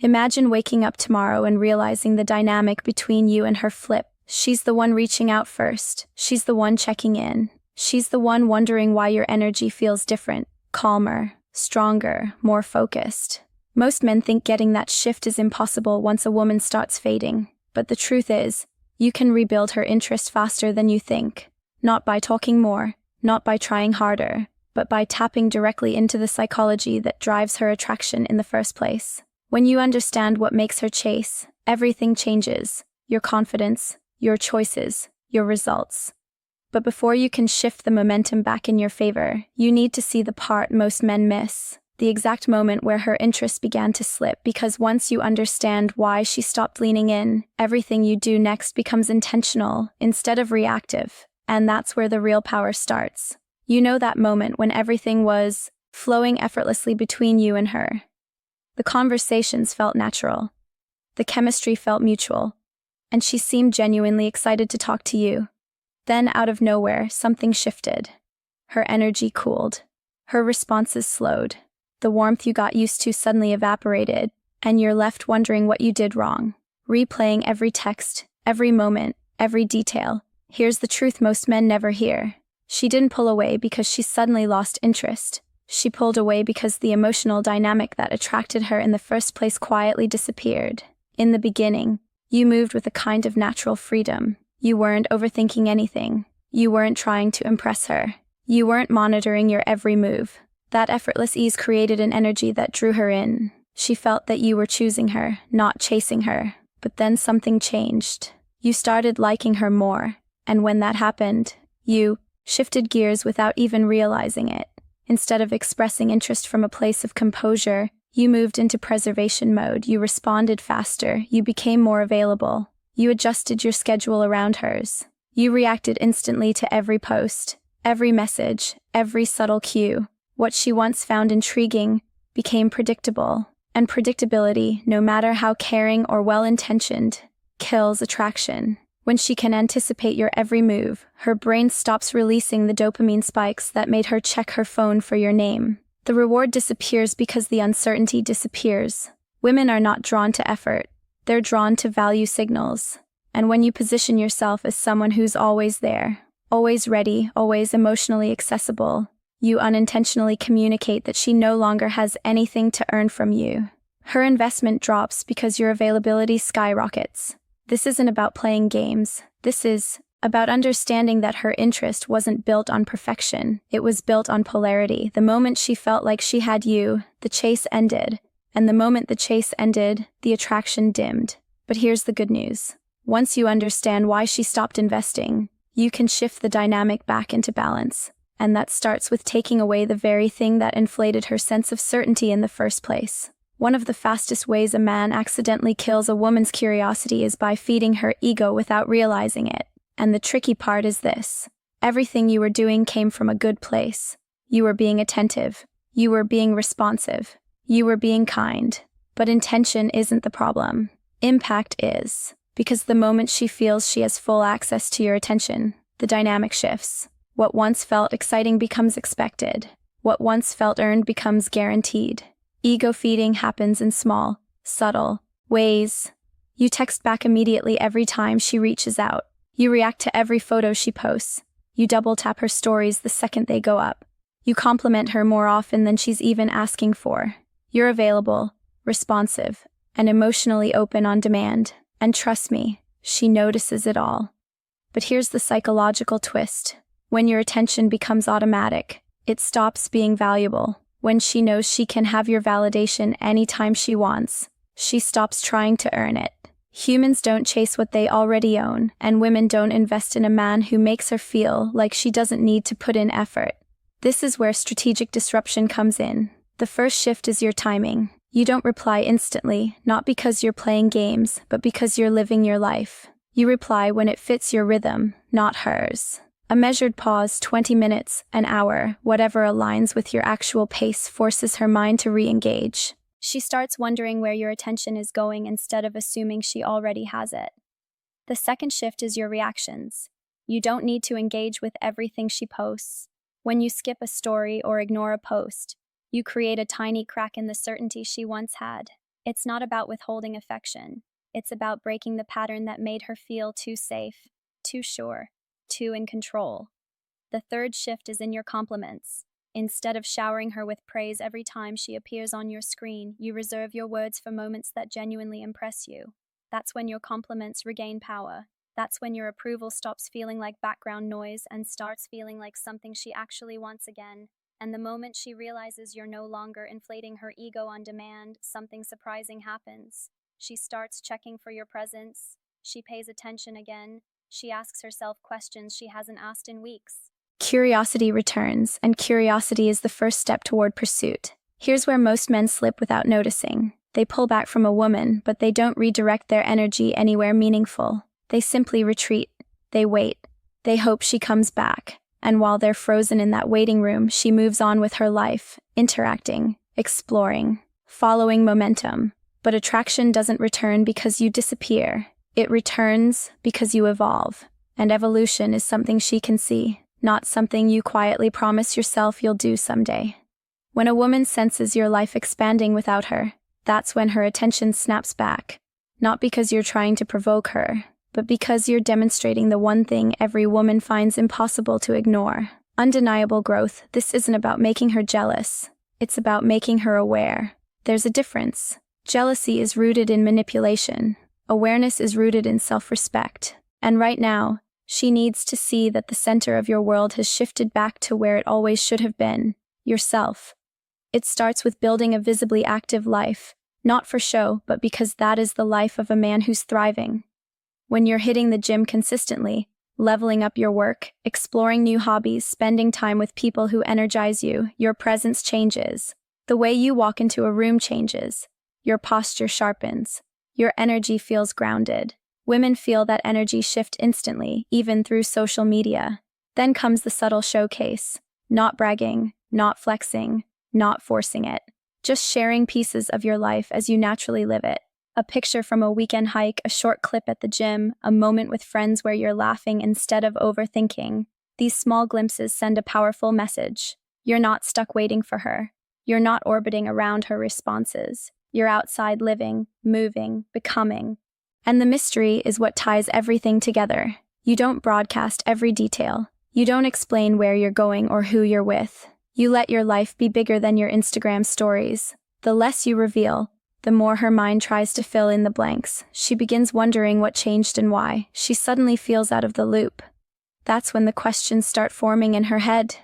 Imagine waking up tomorrow and realizing the dynamic between you and her flip. She's the one reaching out first. She's the one checking in. She's the one wondering why your energy feels different, calmer, stronger, more focused. Most men think getting that shift is impossible once a woman starts fading. But the truth is, you can rebuild her interest faster than you think. Not by talking more, not by trying harder, but by tapping directly into the psychology that drives her attraction in the first place. When you understand what makes her chase, everything changes. Your confidence, your choices, your results. But before you can shift the momentum back in your favor, you need to see the part most men miss. The exact moment where her interest began to slip, because once you understand why she stopped leaning in, everything you do next becomes intentional instead of reactive. And that's where the real power starts. You know that moment when everything was flowing effortlessly between you and her. The conversations felt natural. The chemistry felt mutual. And she seemed genuinely excited to talk to you. Then, out of nowhere, something shifted. Her energy cooled. Her responses slowed. The warmth you got used to suddenly evaporated, and you're left wondering what you did wrong. Replaying every text, every moment, every detail. Here's the truth most men never hear. She didn't pull away because she suddenly lost interest. She pulled away because the emotional dynamic that attracted her in the first place quietly disappeared. In the beginning, you moved with a kind of natural freedom. You weren't overthinking anything. You weren't trying to impress her. You weren't monitoring your every move. That effortless ease created an energy that drew her in. She felt that you were choosing her, not chasing her. But then something changed. You started liking her more. And when that happened, you shifted gears without even realizing it. Instead of expressing interest from a place of composure, you moved into preservation mode. You responded faster. You became more available. You adjusted your schedule around hers. You reacted instantly to every post, every message, every subtle cue. What she once found intriguing became predictable. And predictability, no matter how caring or well-intentioned, kills attraction. When she can anticipate your every move, her brain stops releasing the dopamine spikes that made her check her phone for your name. The reward disappears because the uncertainty disappears. Women are not drawn to effort. They're drawn to value signals. And when you position yourself as someone who's always there, always ready, always emotionally accessible, you unintentionally communicate that she no longer has anything to earn from you. Her investment drops because your availability skyrockets. This isn't about playing games. This is about understanding that her interest wasn't built on perfection. It was built on polarity. The moment she felt like she had you, the chase ended. And the moment the chase ended, the attraction dimmed. But here's the good news. Once you understand why she stopped investing, you can shift the dynamic back into balance. And that starts with taking away the very thing that inflated her sense of certainty in the first place. One of the fastest ways a man accidentally kills a woman's curiosity is by feeding her ego without realizing it. And the tricky part is this. Everything you were doing came from a good place. You were being attentive. You were being responsive. You were being kind. But intention isn't the problem. Impact is. Because the moment she feels she has full access to your attention, the dynamic shifts. What once felt exciting becomes expected. What once felt earned becomes guaranteed. Ego feeding happens in small, subtle ways. You text back immediately every time she reaches out. You react to every photo she posts. You double tap her stories the second they go up. You compliment her more often than she's even asking for. You're available, responsive, and emotionally open on demand. And trust me, she notices it all. But here's the psychological twist. When your attention becomes automatic, it stops being valuable. When she knows she can have your validation anytime she wants, she stops trying to earn it. Humans don't chase what they already own, and women don't invest in a man who makes her feel like she doesn't need to put in effort. This is where strategic disruption comes in. The first shift is your timing. You don't reply instantly, not because you're playing games, but because you're living your life. You reply when it fits your rhythm, not hers. A measured pause, 20 minutes, an hour, whatever aligns with your actual pace, forces her mind to re-engage. She starts wondering where your attention is going instead of assuming she already has it. The second shift is your reactions. You don't need to engage with everything she posts. When you skip a story or ignore a post, you create a tiny crack in the certainty she once had. It's not about withholding affection. It's about breaking the pattern that made her feel too safe, too sure, too in control. The third shift is in your compliments. Instead of showering her with praise every time she appears on your screen, you reserve your words for moments that genuinely impress you. That's when your compliments regain power. That's when your approval stops feeling like background noise and starts feeling like something she actually wants again. And the moment she realizes you're no longer inflating her ego on demand, something surprising happens. She starts checking for your presence. She pays attention again. She asks herself questions she hasn't asked in weeks. Curiosity returns, and curiosity is the first step toward pursuit. Here's where most men slip without noticing. They pull back from a woman, but they don't redirect their energy anywhere meaningful. They simply retreat. They wait. They hope she comes back. And while they're frozen in that waiting room, she moves on with her life, interacting, exploring, following momentum. But attraction doesn't return because you disappear. It returns because you evolve. And evolution is something she can see, not something you quietly promise yourself you'll do someday. When a woman senses your life expanding without her, that's when her attention snaps back. Not because you're trying to provoke her, but because you're demonstrating the one thing every woman finds impossible to ignore. Undeniable growth. This isn't about making her jealous. It's about making her aware. There's a difference. Jealousy is rooted in manipulation. Awareness is rooted in self-respect. And right now, she needs to see that the center of your world has shifted back to where it always should have been, yourself. It starts with building a visibly active life, not for show, but because that is the life of a man who's thriving. When you're hitting the gym consistently, leveling up your work, exploring new hobbies, spending time with people who energize you, your presence changes. The way you walk into a room changes. Your posture sharpens. Your energy feels grounded. Women feel that energy shift instantly, even through social media. Then comes the subtle showcase. Not bragging, not flexing, not forcing it. Just sharing pieces of your life as you naturally live it. A picture from a weekend hike, a short clip at the gym, a moment with friends where you're laughing instead of overthinking. These small glimpses send a powerful message. You're not stuck waiting for her. You're not orbiting around her responses. You're outside living, moving, becoming. And the mystery is what ties everything together. You don't broadcast every detail. You don't explain where you're going or who you're with. You let your life be bigger than your Instagram stories. The less you reveal, the more her mind tries to fill in the blanks. She begins wondering what changed and why. She suddenly feels out of the loop. That's when the questions start forming in her head.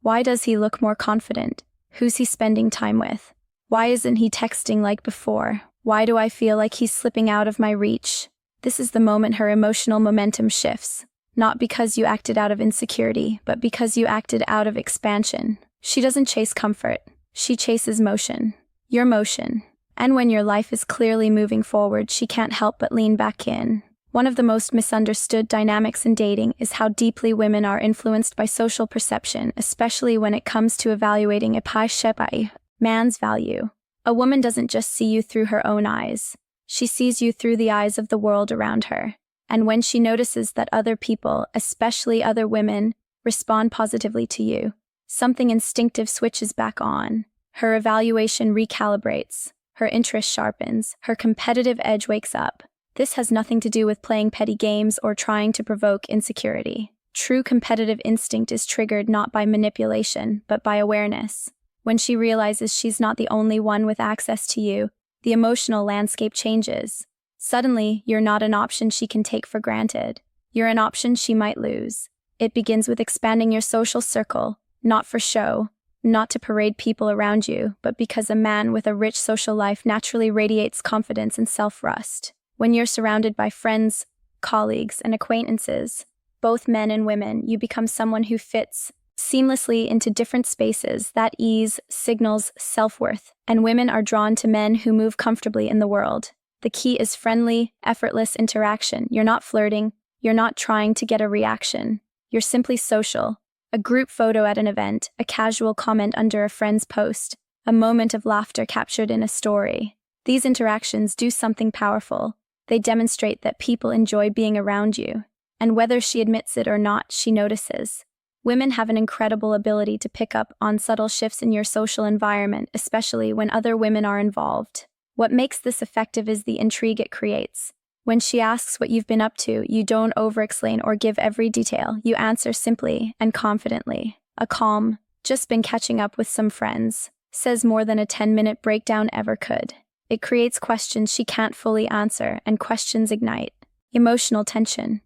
Why does he look more confident? Who's he spending time with? Why isn't he texting like before? Why do I feel like he's slipping out of my reach? This is the moment her emotional momentum shifts. Not because you acted out of insecurity, but because you acted out of expansion. She doesn't chase comfort. She chases motion. Your motion. And when your life is clearly moving forward, she can't help but lean back in. One of the most misunderstood dynamics in dating is how deeply women are influenced by social perception, especially when it comes to evaluating a man's value. A woman doesn't just see you through her own eyes. She sees you through the eyes of the world around her. And when she notices that other people, especially other women, respond positively to you, something instinctive switches back on. Her evaluation recalibrates. Her interest sharpens. Her competitive edge wakes up. This has nothing to do with playing petty games or trying to provoke insecurity. True competitive instinct is triggered not by manipulation, but by awareness. When she realizes she's not the only one with access to you, the emotional landscape changes. Suddenly, you're not an option she can take for granted. You're an option she might lose. It begins with expanding your social circle, not for show, not to parade people around you, but because a man with a rich social life naturally radiates confidence and self-trust. When you're surrounded by friends, colleagues, and acquaintances, both men and women, you become someone who fits seamlessly into different spaces. That ease signals self-worth, and women are drawn to men who move comfortably in the world. The key is friendly, effortless interaction. You're not flirting. You're not trying to get a reaction. You're simply social. A group photo at an event, a casual comment under a friend's post, a moment of laughter captured in a story. These interactions do something powerful. They demonstrate that people enjoy being around you. And whether she admits it or not, she notices. Women have an incredible ability to pick up on subtle shifts in your social environment, especially when other women are involved. What makes this effective is the intrigue it creates. When she asks what you've been up to, you don't over-explain or give every detail. You answer simply and confidently. A calm, "just been catching up with some friends," says more than a 10-minute breakdown ever could. It creates questions she can't fully answer, and questions ignite emotional tension.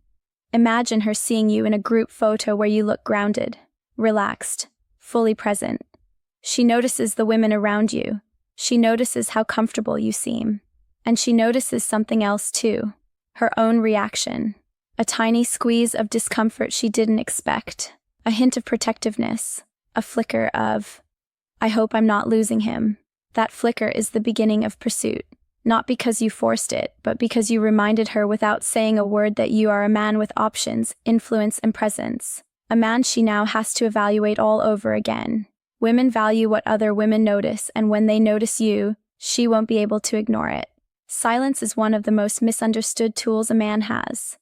Imagine her seeing you in a group photo where you look grounded, relaxed, fully present. She notices the women around you. She notices how comfortable you seem. And she notices something else too, her own reaction. A tiny squeeze of discomfort she didn't expect, a hint of protectiveness, a flicker of, "I hope I'm not losing him." That flicker is the beginning of pursuit. Not because you forced it, but because you reminded her without saying a word that you are a man with options, influence, and presence. A man she now has to evaluate all over again. Women value what other women notice, and when they notice you, she won't be able to ignore it. Silence is one of the most misunderstood tools a man has.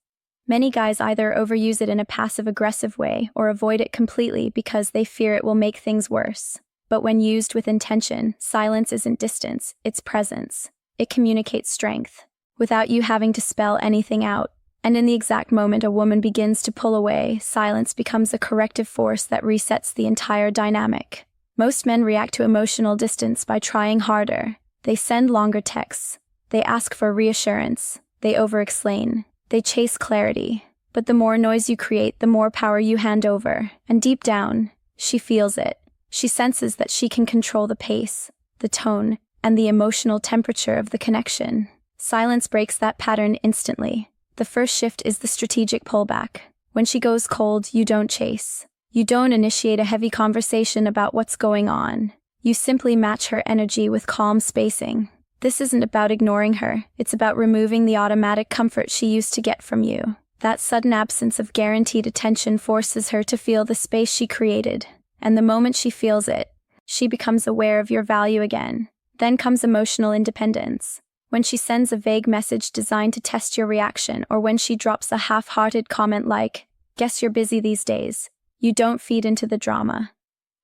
Many guys either overuse it in a passive-aggressive way or avoid it completely because they fear it will make things worse. But when used with intention, silence isn't distance, it's presence. It communicates strength, without you having to spell anything out. And in the exact moment a woman begins to pull away, silence becomes a corrective force that resets the entire dynamic. Most men react to emotional distance by trying harder. They send longer texts. They ask for reassurance. They over-explain. They chase clarity. But the more noise you create, the more power you hand over. And deep down, she feels it. She senses that she can control the pace, the tone, and the emotional temperature of the connection. Silence breaks that pattern instantly. The first shift is the strategic pullback. When she goes cold, you don't chase. You don't initiate a heavy conversation about what's going on. You simply match her energy with calm spacing. This isn't about ignoring her, it's about removing the automatic comfort she used to get from you. That sudden absence of guaranteed attention forces her to feel the space she created. And the moment she feels it, she becomes aware of your value again. Then comes emotional independence. When she sends a vague message designed to test your reaction, or when she drops a half-hearted comment like, "Guess you're busy these days," you don't feed into the drama.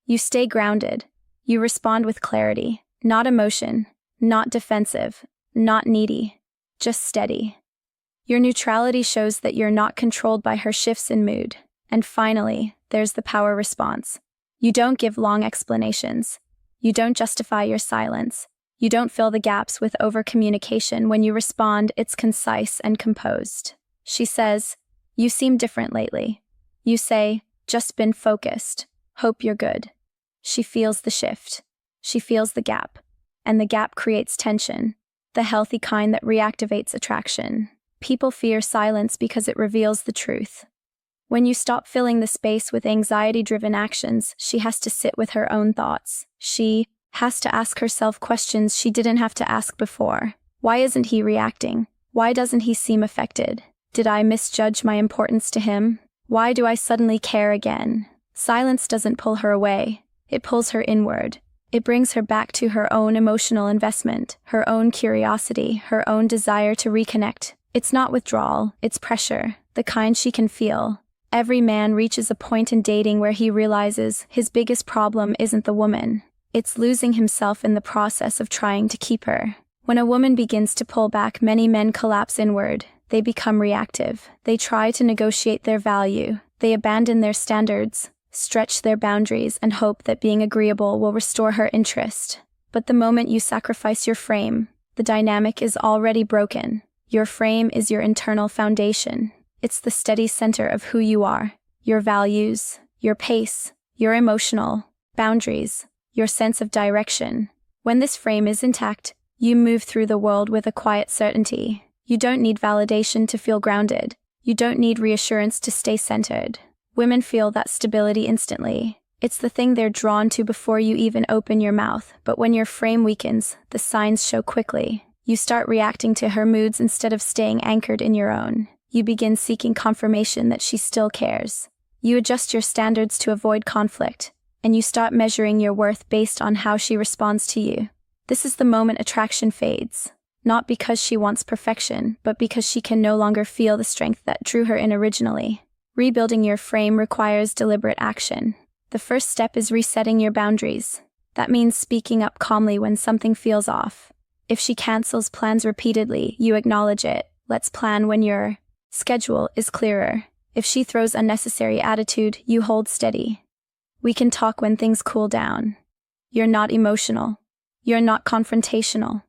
You stay grounded. You respond with clarity, not emotion, not defensive, not needy, just steady. Your neutrality shows that you're not controlled by her shifts in mood. And finally, there's the power response. You don't give long explanations. You don't justify your silence. You don't fill the gaps with over-communication. When you respond, it's concise and composed. She says, "You seem different lately." You say, "Just been focused. Hope you're good." She feels the shift. She feels the gap. And the gap creates tension, the healthy kind that reactivates attraction. People fear silence because it reveals the truth. When you stop filling the space with anxiety-driven actions, she has to sit with her own thoughts. She has to ask herself questions she didn't have to ask before. Why isn't he reacting? Why doesn't he seem affected? Did I misjudge my importance to him? Why do I suddenly care again? Silence doesn't pull her away. It pulls her inward. It brings her back to her own emotional investment, her own curiosity, her own desire to reconnect. It's not withdrawal, it's pressure, the kind she can feel. Every man reaches a point in dating where he realizes his biggest problem isn't the woman. It's losing himself in the process of trying to keep her. When a woman begins to pull back, many men collapse inward. They become reactive. They try to negotiate their value. They abandon their standards, stretch their boundaries, and hope that being agreeable will restore her interest. But the moment you sacrifice your frame, the dynamic is already broken. Your frame is your internal foundation. It's the steady center of who you are, your values, your pace, your emotional boundaries, your sense of direction. When this frame is intact, you move through the world with a quiet certainty. You don't need validation to feel grounded. You don't need reassurance to stay centered. Women feel that stability instantly. It's the thing they're drawn to before you even open your mouth. But when your frame weakens, the signs show quickly. You start reacting to her moods instead of staying anchored in your own. You begin seeking confirmation that she still cares. You adjust your standards to avoid conflict, and you start measuring your worth based on how she responds to you. This is the moment attraction fades. Not because she wants perfection, but because she can no longer feel the strength that drew her in originally. Rebuilding your frame requires deliberate action. The first step is resetting your boundaries. That means speaking up calmly when something feels off. If she cancels plans repeatedly, you acknowledge it. Let's plan when your schedule is clearer. If she throws unnecessary attitude, you hold steady. We can talk when things cool down. You're not emotional. You're not confrontational.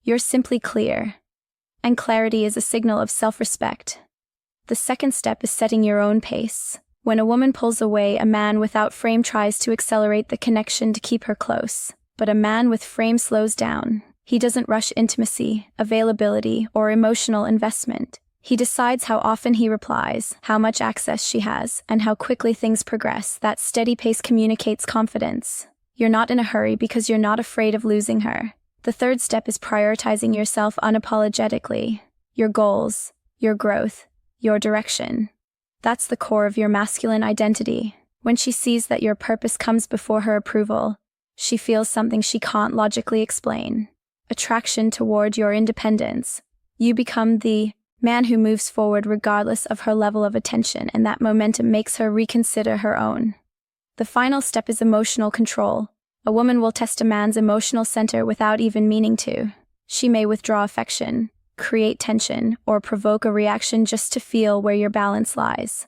You're simply clear. And clarity is a signal of self-respect. The second step is setting your own pace. When a woman pulls away, a man without frame tries to accelerate the connection to keep her close. But a man with frame slows down. He doesn't rush intimacy, availability, or emotional investment. He decides how often he replies, how much access she has, and how quickly things progress. That steady pace communicates confidence. You're not in a hurry because you're not afraid of losing her. The third step is prioritizing yourself unapologetically. Your goals, your growth, your direction. That's the core of your masculine identity. When she sees that your purpose comes before her approval, she feels something she can't logically explain. Attraction toward your independence. You become the man who moves forward regardless of her level of attention, and that momentum makes her reconsider her own. The final step is emotional control. A woman will test a man's emotional center without even meaning to. She may withdraw affection, create tension, or provoke a reaction just to feel where your balance lies.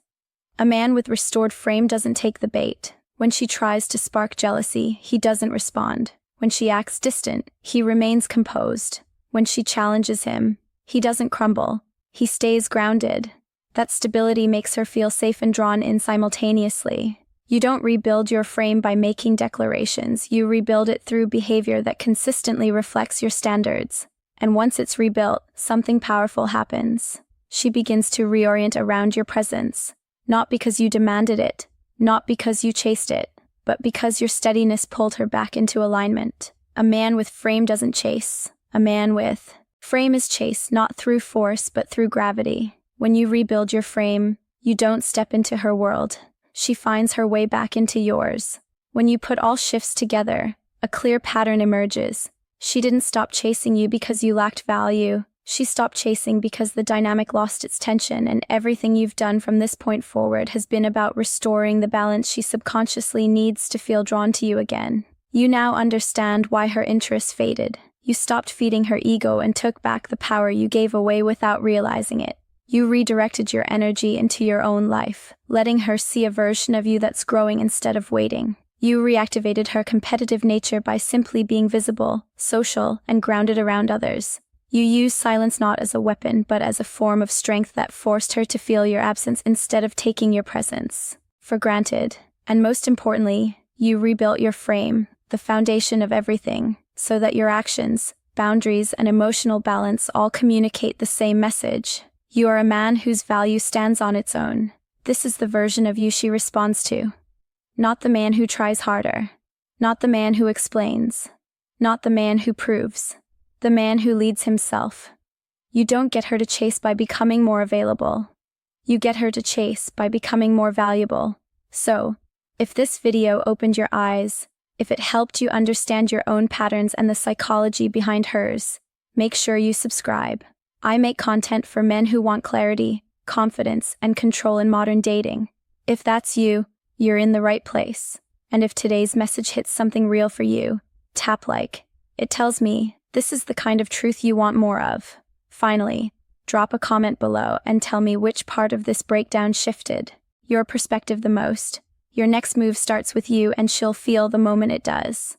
A man with restored frame doesn't take the bait. When she tries to spark jealousy, he doesn't respond. When she acts distant, he remains composed. When she challenges him, he doesn't crumble. He stays grounded. That stability makes her feel safe and drawn in simultaneously. You don't rebuild your frame by making declarations. You rebuild it through behavior that consistently reflects your standards. And once it's rebuilt, something powerful happens. She begins to reorient around your presence. Not because you demanded it, not because you chased it, but because your steadiness pulled her back into alignment. A man with frame doesn't chase. A man with frame is chased not through force but through gravity. When you rebuild your frame, you don't step into her world. She finds her way back into yours. When you put all shifts together, a clear pattern emerges. She didn't stop chasing you because you lacked value. She stopped chasing because the dynamic lost its tension, and everything you've done from this point forward has been about restoring the balance she subconsciously needs to feel drawn to you again. You now understand why her interest faded. You stopped feeding her ego and took back the power you gave away without realizing it. You redirected your energy into your own life, letting her see a version of you that's growing instead of waiting. You reactivated her competitive nature by simply being visible, social, and grounded around others. You used silence not as a weapon, but as a form of strength that forced her to feel your absence instead of taking your presence for granted. And most importantly, you rebuilt your frame, the foundation of everything, so that your actions, boundaries, and emotional balance all communicate the same message. You are a man whose value stands on its own. This is the version of you she responds to. Not the man who tries harder. Not the man who explains. Not the man who proves. The man who leads himself. You don't get her to chase by becoming more available. You get her to chase by becoming more valuable. So, if this video opened your eyes, if it helped you understand your own patterns and the psychology behind hers, make sure you subscribe. I make content for men who want clarity, confidence, and control in modern dating. If that's you, you're in the right place. And if today's message hits something real for you, tap like. It tells me this is the kind of truth you want more of. Finally, drop a comment below and tell me which part of this breakdown shifted your perspective the most. Your next move starts with you, and she'll feel the moment it does.